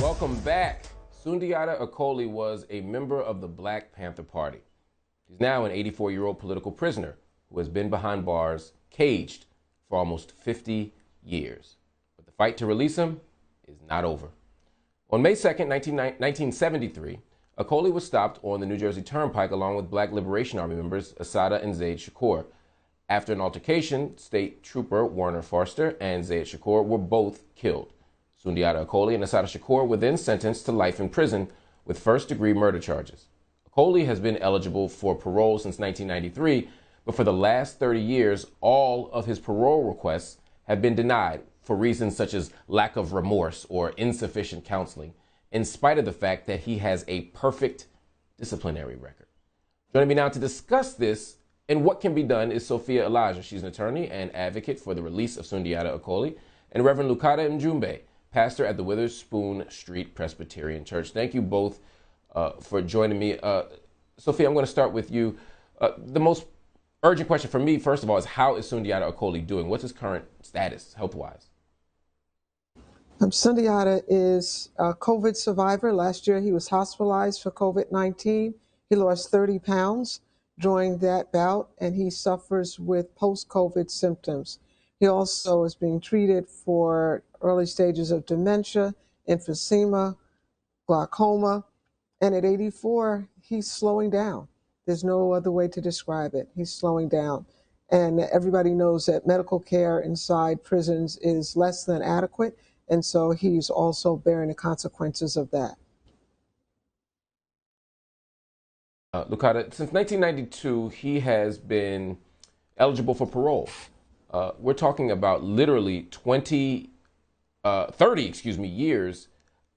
Welcome back. Sundiata Acoli was a member of the Black Panther Party. He's now an 84-year-old political prisoner who has been behind bars, caged, for almost 50 years. But the fight to release him is not over. On May 2nd, 1973, Acoli was stopped on the New Jersey Turnpike along with Black Liberation Army members Assata and Zaid Shakur. After an altercation, State Trooper Warner Forster and Zaid Shakur were both killed. Sundiata Acoli and Assata Shakur were then sentenced to life in prison with first-degree murder charges. Acoli has been eligible for parole since 1993, but for the last 30 years, all of his parole requests have been denied for reasons such as lack of remorse or insufficient counseling, in spite of the fact that he has a perfect disciplinary record. Joining me now to discuss this and what can be done is Soffiyah Elijah. She's an attorney and advocate for the release of Sundiata Acoli, and Reverend Lukata Mjumbe, pastor at the Witherspoon Street Presbyterian Church. Thank you both for joining me. Soffiyah, I'm going to start with you. The most urgent question for me, first of all, is how is Sundiata Acoli doing? What's his current status, health-wise? Sundiata is a COVID survivor. Last year, he was hospitalized for COVID-19. He lost 30 pounds during that bout, and he suffers with post-COVID symptoms. He also is being treated for early stages of dementia, emphysema, glaucoma, and at 84, he's slowing down. There's no other way to describe it. He's slowing down. And everybody knows that medical care inside prisons is less than adequate, and so he's also bearing the consequences of that. Lukata, since 1992, he has been eligible for parole. We're talking about literally 30 years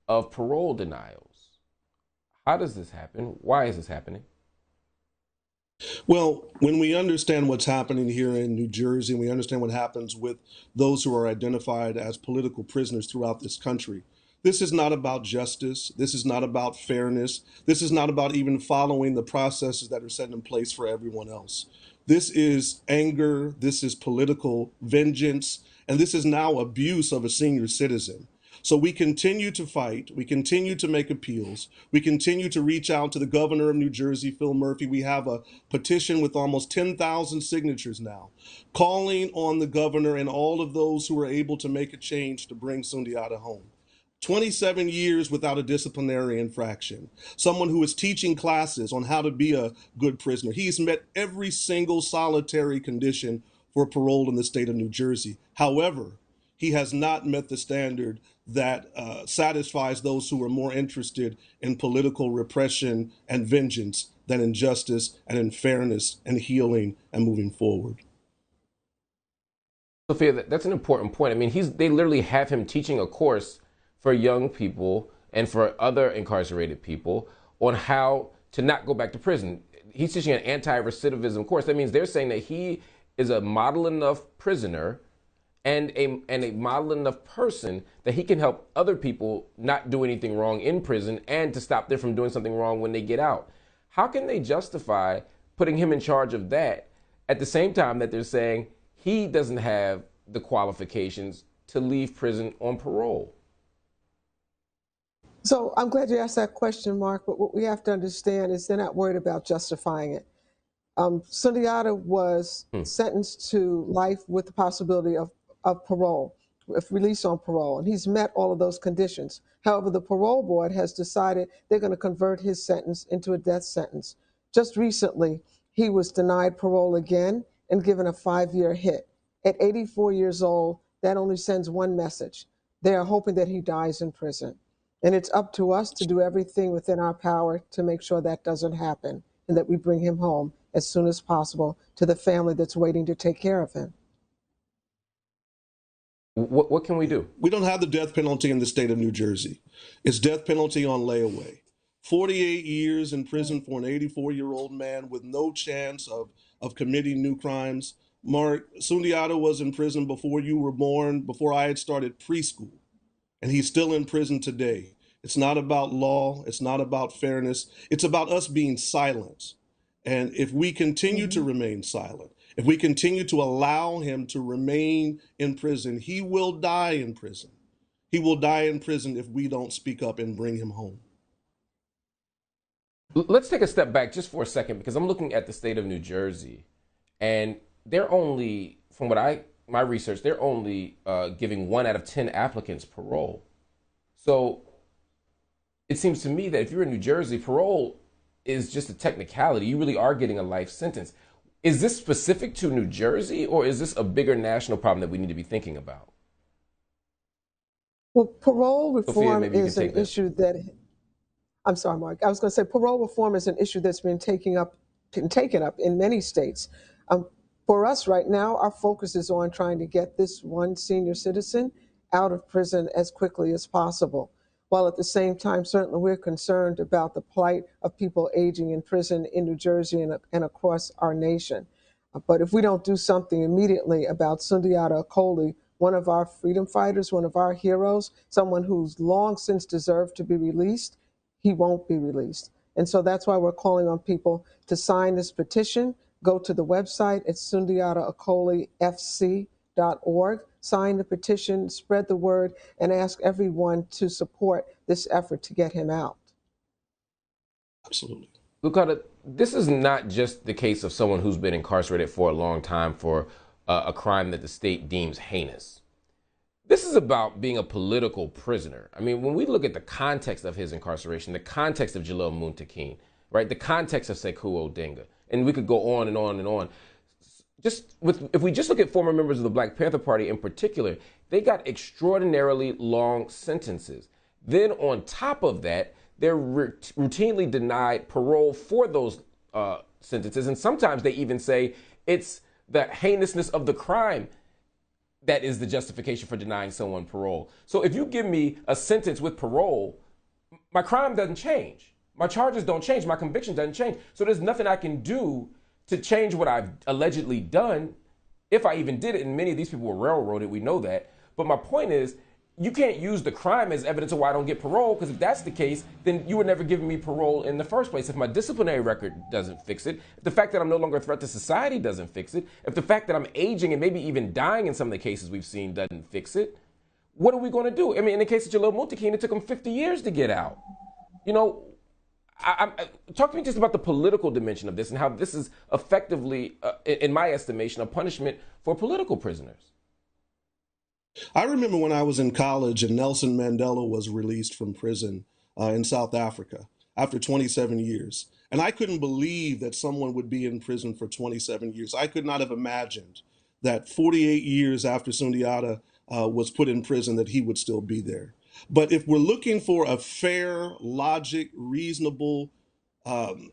of parole denials. How does this happen? Why is this happening? Well, when we understand what's happening here in New Jersey, and we understand what happens with those who are identified as political prisoners throughout this country, this is not about justice. This is not about fairness. This is not about even following the processes that are set in place for everyone else. This is anger. This is political vengeance. And this is now abuse of a senior citizen. So we continue to fight. We continue to make appeals. We continue to reach out to the governor of New Jersey, Phil Murphy. We have a petition with almost 10,000 signatures now, calling on the governor and all of those who are able to make a change to bring Sundiata home. 27 years without a disciplinary infraction, someone who is teaching classes on how to be a good prisoner. He's met every single solitary condition for parole in the state of New Jersey. However, he has not met the standard that satisfies those who are more interested in political repression and vengeance than in justice and in fairness and healing and moving forward. Soffiyah, that's an important point. I mean, they literally have him teaching a course for young people and for other incarcerated people on how to not go back to prison. He's teaching an anti-recidivism course. That means they're saying that he is a model enough prisoner and a model enough person that he can help other people not do anything wrong in prison and to stop them from doing something wrong when they get out. How can they justify putting him in charge of that at the same time that they're saying he doesn't have the qualifications to leave prison on parole? So I'm glad you asked that question, Mark, but what we have to understand is they're not worried about justifying it. Sundiata was sentenced to life with the possibility of parole, if released on parole, and he's met all of those conditions. However, the parole board has decided they're going to convert his sentence into a death sentence. Just recently, he was denied parole again and given a 5-year hit. At 84 years old, that only sends one message. They are hoping that he dies in prison. And it's up to us to do everything within our power to make sure that doesn't happen and that we bring him home as soon as possible to the family that's waiting to take care of him. What can we do? We don't have the death penalty in the state of New Jersey. It's death penalty on layaway. 48 years in prison for an 84-year-old man with no chance of committing new crimes. Mark, Sundiata was in prison before you were born, before I had started preschool, and he's still in prison today. It's not about law. It's not about fairness. It's about us being silent. And if we continue to remain silent, if we continue to allow him to remain in prison, he will die in prison. He will die in prison if we don't speak up and bring him home. Let's take a step back just for a second, because I'm looking at the state of New Jersey, and they're only, from my research, they're only giving 1 out of 10 applicants parole. So it seems to me that if you're in New Jersey, parole is just a technicality. You really are getting a life sentence. Is this specific to New Jersey, or is this a bigger national problem that we need to be thinking about? Well, parole reform Sophia, is an issue that, I'm sorry, Mark. I was going to say parole reform is an issue that's been taken up in many states. For us right now, our focus is on trying to get this one senior citizen out of prison as quickly as possible. While at the same time, certainly we're concerned about the plight of people aging in prison in New Jersey and across our nation. But if we don't do something immediately about Sundiata Acoli, one of our freedom fighters, one of our heroes, someone who's long since deserved to be released, he won't be released. And so that's why we're calling on people to sign this petition. Go to the website at sundiataacolifc.org, sign the petition, spread the word, and ask everyone to support this effort to get him out. Absolutely. Lukata, this is not just the case of someone who's been incarcerated for a long time for a crime that the state deems heinous. This is about being a political prisoner. I mean, when we look at the context of his incarceration, the context of Jalil Muntaqin, right, the context of Sekou Odinga, and we could go on and on and on. If we just look at former members of the Black Panther Party in particular, they got extraordinarily long sentences. Then on top of that, they're routinely denied parole for those sentences. And sometimes they even say it's the heinousness of the crime that is the justification for denying someone parole. So if you give me a sentence with parole, my crime doesn't change. My charges don't change. My conviction doesn't change. So there's nothing I can do to change what I've allegedly done, if I even did it. And many of these people were railroaded. We know that. But my point is, you can't use the crime as evidence of why I don't get parole, because if that's the case, then you were never giving me parole in the first place. If my disciplinary record doesn't fix it, if the fact that I'm no longer a threat to society doesn't fix it, if the fact that I'm aging and maybe even dying in some of the cases we've seen doesn't fix it, what are we going to do? I mean, in the case of Jalil Muntaqin, it took him 50 years to get out. You know, talk to me just about the political dimension of this and how this is effectively, in my estimation, a punishment for political prisoners. I remember when I was in college and Nelson Mandela was released from prison in South Africa after 27 years. And I couldn't believe that someone would be in prison for 27 years. I could not have imagined that 48 years after Sundiata was put in prison that he would still be there. But if we're looking for a fair, logic, reasonable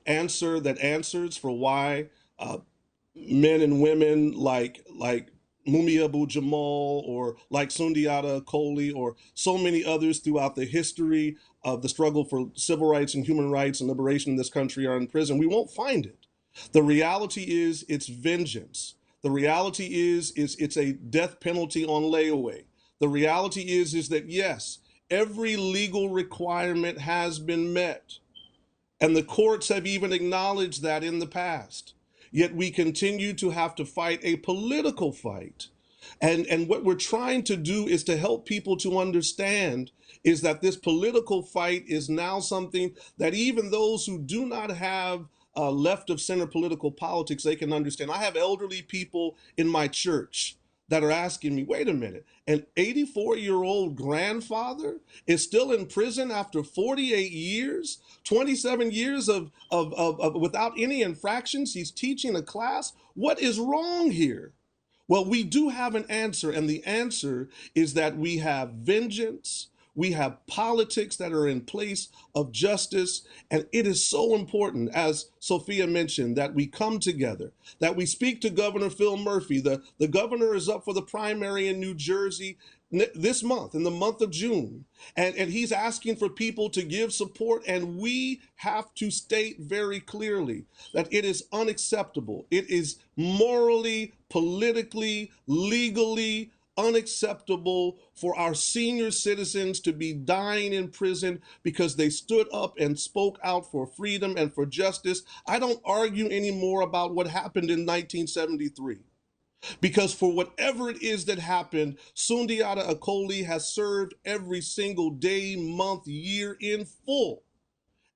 answer that answers for why men and women like Mumia Abu-Jamal or like Sundiata Acoli or so many others throughout the history of the struggle for civil rights and human rights and liberation in this country are in prison, we won't find it. The reality is it's vengeance. The reality is it's a death penalty on layaway. The reality is that, yes, every legal requirement has been met. And the courts have even acknowledged that in the past. Yet we continue to have to fight a political fight. And what we're trying to do is to help people to understand is that this political fight is now something that even those who do not have left of center political politics, they can understand. I have elderly people in my church that are asking me, wait a minute, an 84-year-old grandfather is still in prison after 48 years, 27 years of without any infractions. He's teaching a class. What is wrong here? Well, we do have an answer, and the answer is that we have vengeance. We have politics that are in place of justice, and it is so important, as Sophia mentioned, that we come together, that we speak to Governor Phil Murphy. The governor is up for the primary in New Jersey this month, in the month of June, and he's asking for people to give support, and we have to state very clearly that it is unacceptable. It is morally, politically, legally unacceptable for our senior citizens to be dying in prison because they stood up and spoke out for freedom and for justice. I don't argue anymore about what happened in 1973. Because for whatever it is that happened, Sundiata Acoli has served every single day, month, year in full.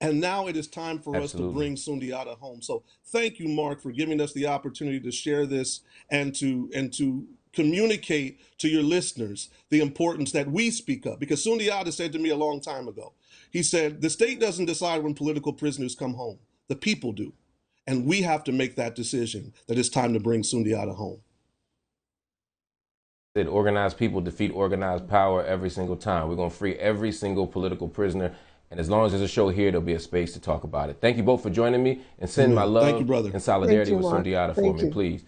And now it is time for us to bring Sundiata home. So thank you, Mark, for giving us the opportunity to share this and to communicate to your listeners the importance that we speak up. Because Sundiata said to me a long time ago, he said, the state doesn't decide when political prisoners come home. The people do. And we have to make that decision that it's time to bring Sundiata home. That organized people defeat organized power every single time. We're going to free every single political prisoner. And as long as there's a show here, there'll be a space to talk about it. Thank you both for joining me, and send my love Thank you, brother. and solidarity with Mark. Sundiata for me, please.